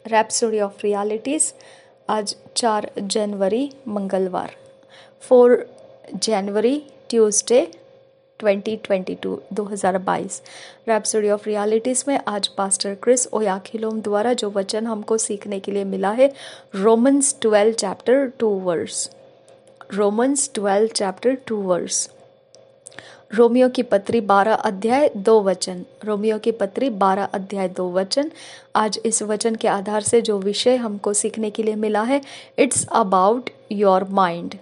Rhapsody of realities. आज 4 जनवरी मंगलवार, 4 January Tuesday 2022। Rhapsody of realities में आज पास्टर क्रिस ओयाखिलोम द्वारा जो वचन हमको सीखने के लिए मिला है, Romans 12 chapter 2 verse. Romans 12 chapter 2 verse. रोमियो की पत्री 12 अध्याय 2 वचन। रोमियो की पत्री 12 अध्याय 2 वचन। आज इस वचन के आधार से जो विषय हमको सीखने के लिए मिला है, इट्स अबाउट योर माइंड।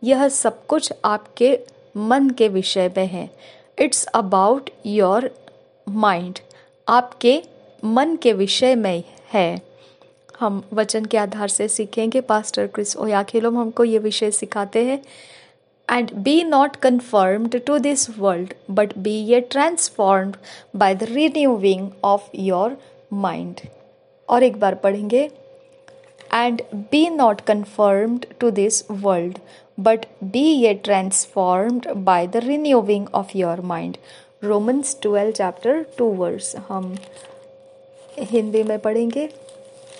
यह सब कुछ आपके मन के विषय में है। इट्स अबाउट योर माइंड, आपके मन के विषय में है। हम वचन के आधार से सीखेंगे। पास्टर क्रिस ओयाखिलोम हमको ये विषय सिखाते हैं। And be not conformed to this world, but be ye transformed by the renewing of your mind. और एक बार पढ़ेंगे। And be not conformed to this world, but be ye transformed by the renewing of your mind. Romans 12 chapter 2 verse। हम हिंदी में पढ़ेंगे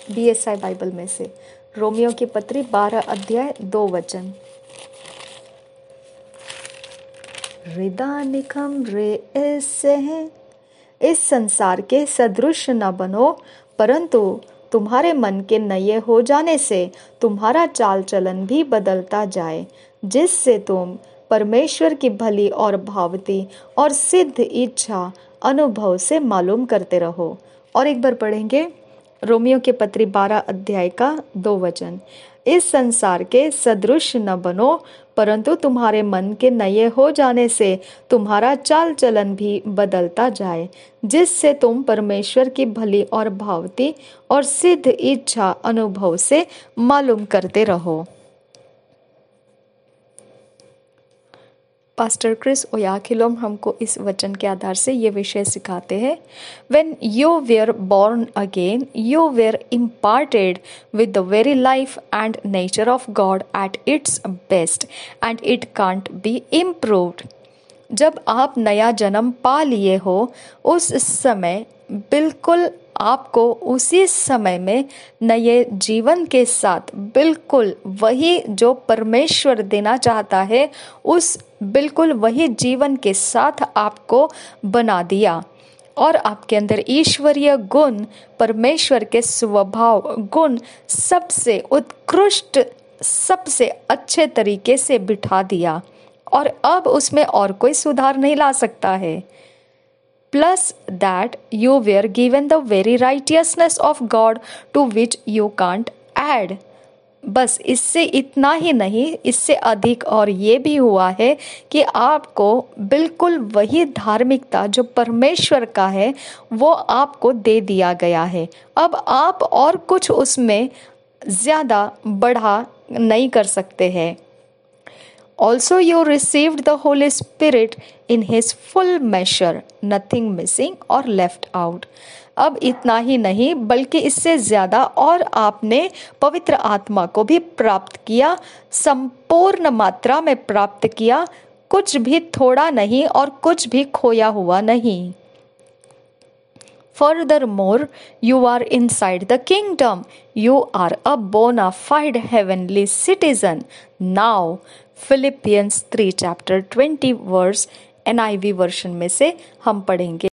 BSI Bible में से। Romeo की पत्री 12 अध्याय 2 वचन। हृदयानिकम रे ऐसे हैं, इस संसार के सदृश न बनो, परंतु तुम्हारे मन के नए हो जाने से तुम्हारा चाल चलन भी बदलता जाए, जिससे तुम परमेश्वर की भली और भावती और सिद्ध इच्छा अनुभव से मालूम करते रहो। और एक बार पढ़ेंगे रोमियो के पत्री 12 अध्याय का 2 वचन। इस संसार के सदृश न बनो, परंतु तुम्हारे मन के नए हो जाने से तुम्हारा चाल चलन भी बदलता जाए, जिससे तुम परमेश्वर की भली और भावती और सिद्ध इच्छा अनुभव से मालूम करते रहो। पास्टर क्रिस ओयाखिलोम हमको इस वचन के आधार से ये विषय सिखाते हैं। When you were born again, you were imparted with the very life and nature of God at its best, and it can't be improved. जब आप नया जन्म पा लिए हो, उस समय बिल्कुल आपको उसी समय में नए जीवन के साथ बिल्कुल वही जो परमेश्वर देना चाहता है, उस बिल्कुल वही जीवन के साथ आपको बना दिया। और आपके अंदर ईश्वरीय गुण, परमेश्वर के स्वभाव गुण सबसे उत्कृष्ट, सबसे अच्छे तरीके से बिठा दिया, और अब उसमें और कोई सुधार नहीं ला सकता है। Plus that you were given the very righteousness of God to which you can't add. बस इससे इतना ही नहीं, इससे अधिक और ये भी हुआ है कि आपको बिल्कुल वही धार्मिकता जो परमेश्वर का है वो आपको दे दिया गया है। अब आप और कुछ उसमें ज़्यादा बढ़ा नहीं कर सकते हैं। Also you received the Holy Spirit in His full measure, nothing missing or left out. अब इतना ही नहीं बल्कि इससे ज़्यादा और आपने पवित्र आत्मा को भी प्राप्त किया, संपूर्ण मात्रा में प्राप्त किया, कुछ भी थोड़ा नहीं और कुछ भी खोया हुआ नहीं। Furthermore, you are inside the kingdom. You are a bona fide heavenly citizen. Now, Philippians 3 chapter 20 verse NIV version में से हम पढ़ेंगे।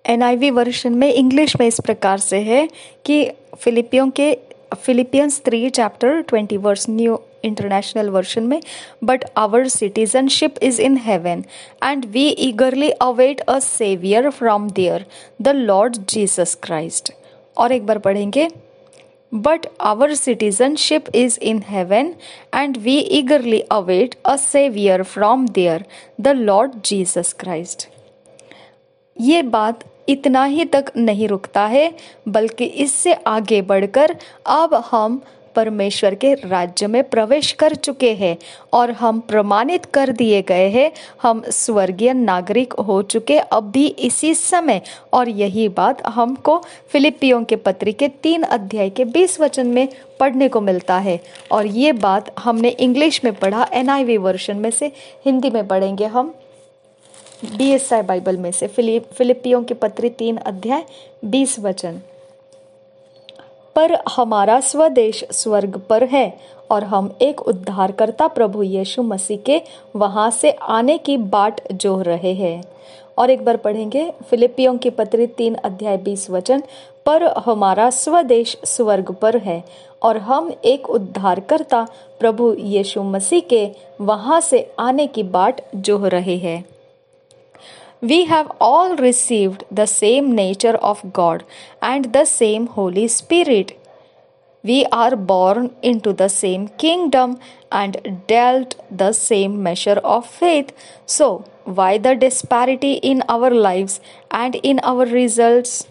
NIV वर्शन में इंग्लिश में इस प्रकार से है कि Philippians 3 chapter 20 verse new international version में, but our citizenship is in heaven and we eagerly await a saviour from there, the Lord Jesus Christ. और एक बार पढ़ेंगे, but our citizenship is in heaven and we eagerly await a saviour from there, the Lord Jesus Christ. ये बात इतना ही तक नहीं रुकता है, बल्कि इससे आगे बढ़कर अब हम परमेश्वर के राज्य में प्रवेश कर चुके हैं और हम प्रमाणित कर दिए गए हैं, हम स्वर्गीय नागरिक हो चुके अब भी इसी समय। और यही बात हमको फिलिपियों के पत्री के 3 अध्याय के 20 वचन में पढ़ने को मिलता है। और ये बात हमने इंग्लिश में पढ़ा, NIV वर्शन में से हिंदी में पढ़ेंगे हम BSI बाइबल में से। फिलिपियों के पत्री 3 अध्याय 20 वचन। पर हमारा स्वदेश स्वर्ग पर है और हम एक उद्धारकर्ता प्रभु यीशु मसीह के वहां से आने की बाट जोह रहे हैं। और एक बार पढ़ेंगे फिलिपियों की पत्री 3 अध्याय 20 वचन। पर हमारा स्वदेश स्वर्ग पर है और हम एक उद्धारकर्ता प्रभु यीशु मसीह के वहां से आने की बाट जोह रहे हैं। We have all received the same nature of God and the same Holy Spirit. We are born into the same kingdom and dealt the same measure of faith. So, why the disparity in our lives and in our results?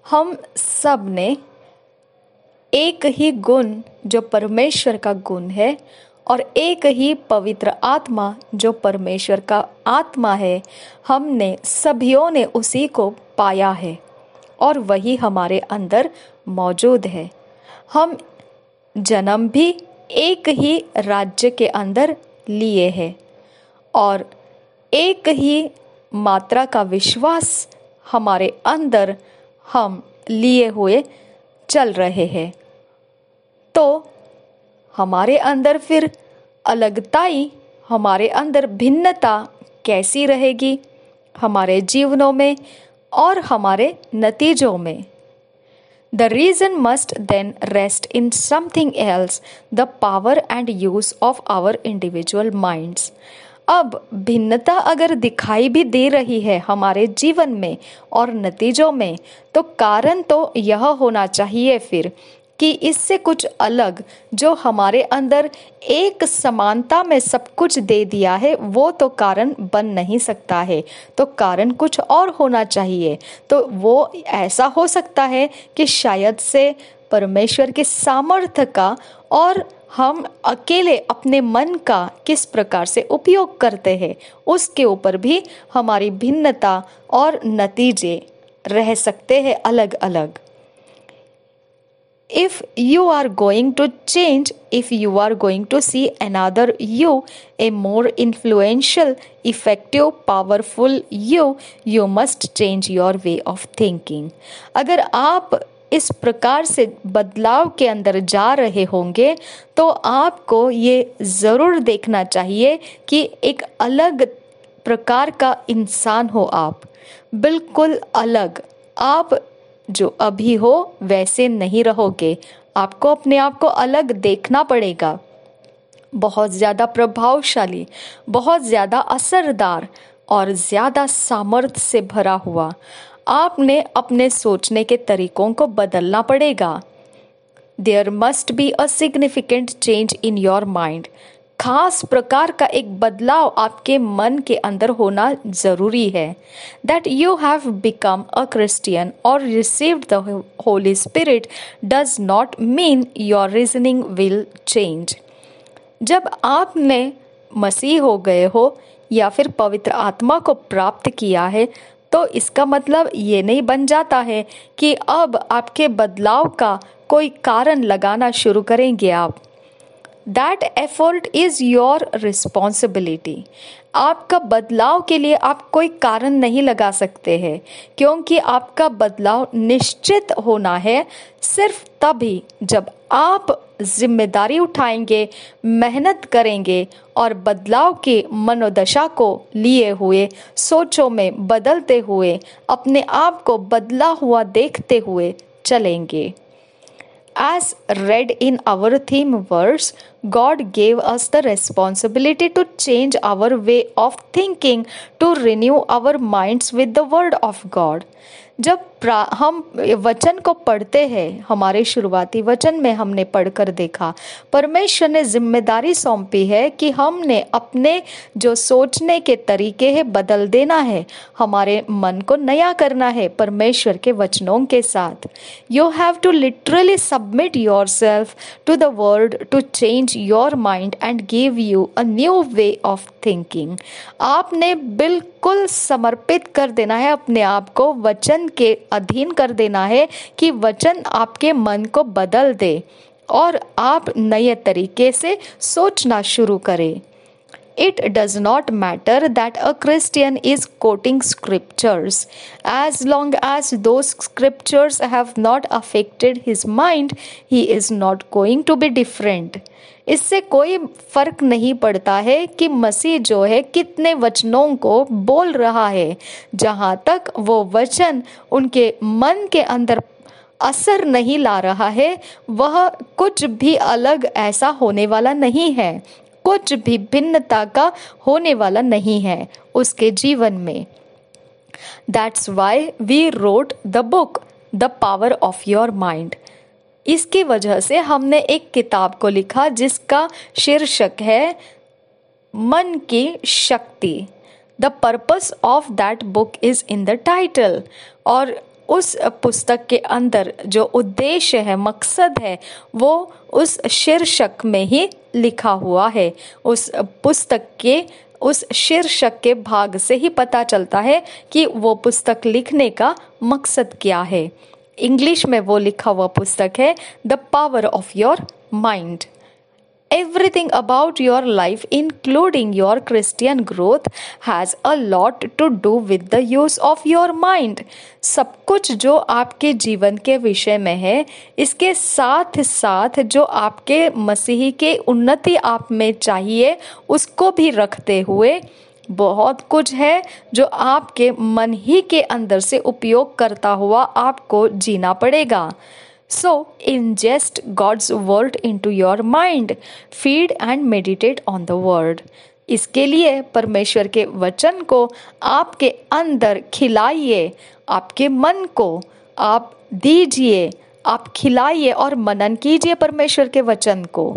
हम सब ने एक ही गुण जो परमेश्वर का गुण है और एक ही पवित्र आत्मा जो परमेश्वर का आत्मा है, हमने सभियों ने उसी को पाया है और वही हमारे अंदर मौजूद है। हम जन्म भी एक ही राज्य के अंदर लिए हैं और एक ही मात्रा का विश्वास हमारे अंदर हम लिए हुए चल रहे हैं। तो हमारे अंदर फिर अलगताई, हमारे अंदर भिन्नता कैसी रहेगी हमारे जीवनों में और हमारे नतीजों में? The reason must then rest in something else, the power and use of our individual minds. अब भिन्नता अगर दिखाई भी दे रही है हमारे जीवन में और नतीजों में, तो कारण तो यह होना चाहिए फिर कि इससे कुछ अलग जो हमारे अंदर एक समानता में सब कुछ दे दिया है, वो तो कारण बन नहीं सकता है। तो कारण कुछ और होना चाहिए। तो वो ऐसा हो सकता है कि शायद से परमेश्वर के सामर्थ्य का और हम अकेले अपने मन का किस प्रकार से उपयोग करते हैं, उसके ऊपर भी हमारी भिन्नता और नतीजे रह सकते हैं अलग अलग। If you are going to change, if you are going to see another you, a more influential, effective, powerful you must change your way of thinking. अगर आप इस प्रकार से बदलाव के अंदर जा रहे होंगे तो आपको ये ज़रूर देखना चाहिए कि एक अलग प्रकार का इंसान हो आप, बिल्कुल अलग। आप जो अभी हो वैसे नहीं रहोगे, आपको अपने आप को अलग देखना पड़ेगा। बहुत ज़्यादा प्रभावशाली, बहुत ज़्यादा असरदार और ज़्यादा सामर्थ्य से भरा हुआ आपने अपने सोचने के तरीकों को बदलना पड़ेगा। There must be a significant change in your mind. खास प्रकार का एक बदलाव आपके मन के अंदर होना जरूरी है। That you have become a Christian or received the Holy Spirit does not mean your reasoning will change. जब आपने मसीह हो गए हो या फिर पवित्र आत्मा को प्राप्त किया है, तो इसका मतलब ये नहीं बन जाता है कि अब आपके बदलाव का कोई कारण लगाना शुरू करेंगे आप। That effort is your responsibility. आपका बदलाव के लिए आप कोई कारण नहीं लगा सकते हैं, क्योंकि आपका बदलाव निश्चित होना है सिर्फ तभी जब आप जिम्मेदारी उठाएंगे, मेहनत करेंगे और बदलाव के मनोदशा को लिए हुए, सोचों में बदलते हुए, अपने आप को बदला हुआ देखते हुए चलेंगे। As read in our theme verse, God gave us the responsibility to change our way of thinking, to renew our minds with the word of God. जब हम वचन को पढ़ते हैं, हमारे शुरुआती वचन में हमने पढ़कर देखा, परमेश्वर ने जिम्मेदारी सौंपी है कि हमने अपने जो सोचने के तरीके हैं बदल देना है, हमारे मन को नया करना है परमेश्वर के वचनों के साथ। You have to literally submit yourself to the word to change your mind and give you a new way of thinking. आपने बिल्कुल समर्पित कर देना है अपने आप को, वचन के अधीन कर देना है कि वचन आपके मन को बदल दे और आप नए तरीके से सोचना शुरू करें। It does not matter that a Christian is quoting scriptures. As long as those scriptures have not affected his mind, he is not going to be different. इससे कोई फर्क नहीं पड़ता है कि मसीह जो है कितने वचनों को बोल रहा है, जहां तक वो वचन उनके मन के अंदर असर नहीं ला रहा है, वह कुछ भी अलग ऐसा होने वाला नहीं है, कुछ भी भिन्नता का होने वाला नहीं है उसके जीवन में. That's why we wrote the book, The Power of Your Mind. इसकी वजह से हमने एक किताब को लिखा जिसका शीर्षक है मन की शक्ति. The purpose of that book is in the title. और उस पुस्तक के अंदर जो उद्देश्य है, मकसद है, वो उस शीर्षक में ही लिखा हुआ है. उस पुस्तक के उस शीर्षक के भाग से ही पता चलता है कि वो पुस्तक लिखने का मकसद क्या है. इंग्लिश में वो लिखा हुआ पुस्तक है the power of your mind. Everything about your life, including your Christian growth, has a lot to do with the use of your mind. सब कुछ जो आपके जीवन के विषय में है, इसके साथ साथ जो आपके मसीही के उन्नति आप में चाहिए, उसको भी रखते हुए बहुत कुछ है जो आपके मन ही के अंदर से उपयोग करता हुआ आपको जीना पड़ेगा. So, ingest God's word into your mind. Feed and meditate on the word. इसके लिए परमेश्वर के वचन को आपके अंदर खिलाइए, आपके मन को आप दीजिए, आप खिलाइए और मनन कीजिए परमेश्वर के वचन को.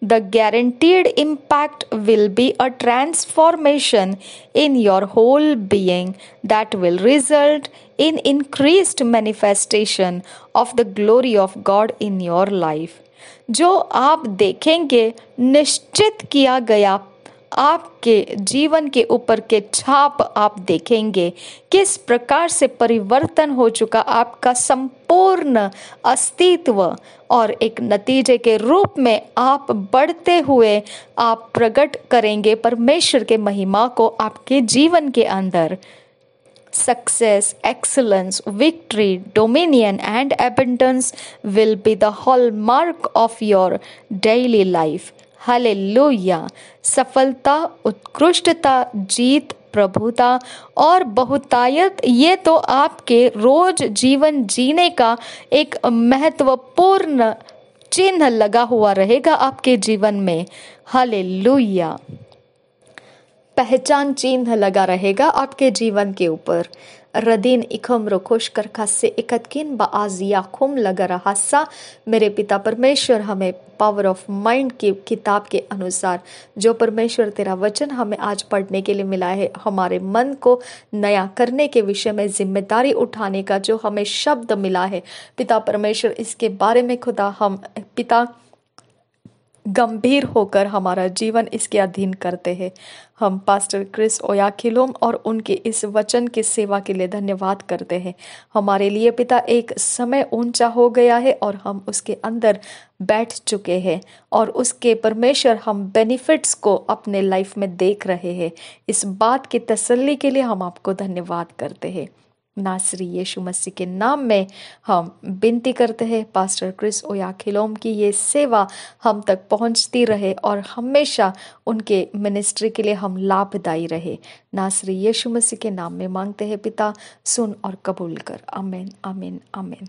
The guaranteed impact will be a transformation in your whole being that will result in increased manifestation of the glory of God in your life. जो आप देखेंगे, निश्चित किया गया आपके जीवन के ऊपर के छाप आप देखेंगे, किस प्रकार से परिवर्तन हो चुका आपका संपूर्ण अस्तित्व, और एक नतीजे के रूप में आप बढ़ते हुए आप प्रकट करेंगे परमेश्वर के महिमा को आपके जीवन के अंदर. Success, excellence, victory, dominion and abundance will be the hallmark of your daily life. Hallelujah. सफलता, उत्कृष्टता, जीत, प्रभुता और बहुतायत, ये तो आपके रोज जीवन जीने का एक महत्वपूर्ण चिन्ह लगा हुआ रहेगा आपके जीवन में. हालेलुया. पहचान चिन्ह लगा रहेगा आपके जीवन के ऊपर. रदीन इखम रोखोश कर खासे इकतकिन बाज याखुम लगा रहा सा. मेरे पिता परमेश्वर हमें पावर ऑफ माइंड की किताब के अनुसार जो परमेश्वर तेरा वचन हमें आज पढ़ने के लिए मिला है, हमारे मन को नया करने के विषय में जिम्मेदारी उठाने का जो हमें शब्द मिला है पिता परमेश्वर, इसके बारे में खुदा हम पिता गंभीर होकर हमारा जीवन इसके अधीन करते हैं. हम पास्टर क्रिस ओयाखिलोम और उनके इस वचन की सेवा के लिए धन्यवाद करते हैं. हमारे लिए पिता एक समय ऊंचा हो गया है और हम उसके अंदर बैठ चुके हैं और उसके परमेश्वर हम बेनिफिट्स को अपने लाइफ में देख रहे हैं. इस बात की तसल्ली के लिए हम आपको धन्यवाद करते हैं. नासरी यीशु मसीह के नाम में हम विनती करते हैं, पास्टर क्रिस ओयाखिलोम की ये सेवा हम तक पहुंचती रहे और हमेशा उनके मिनिस्ट्री के लिए हम लाभदायी रहे. नासरी यीशु मसीह के नाम में मांगते हैं पिता, सुन और कबूल कर. आमीन, आमीन, आमीन.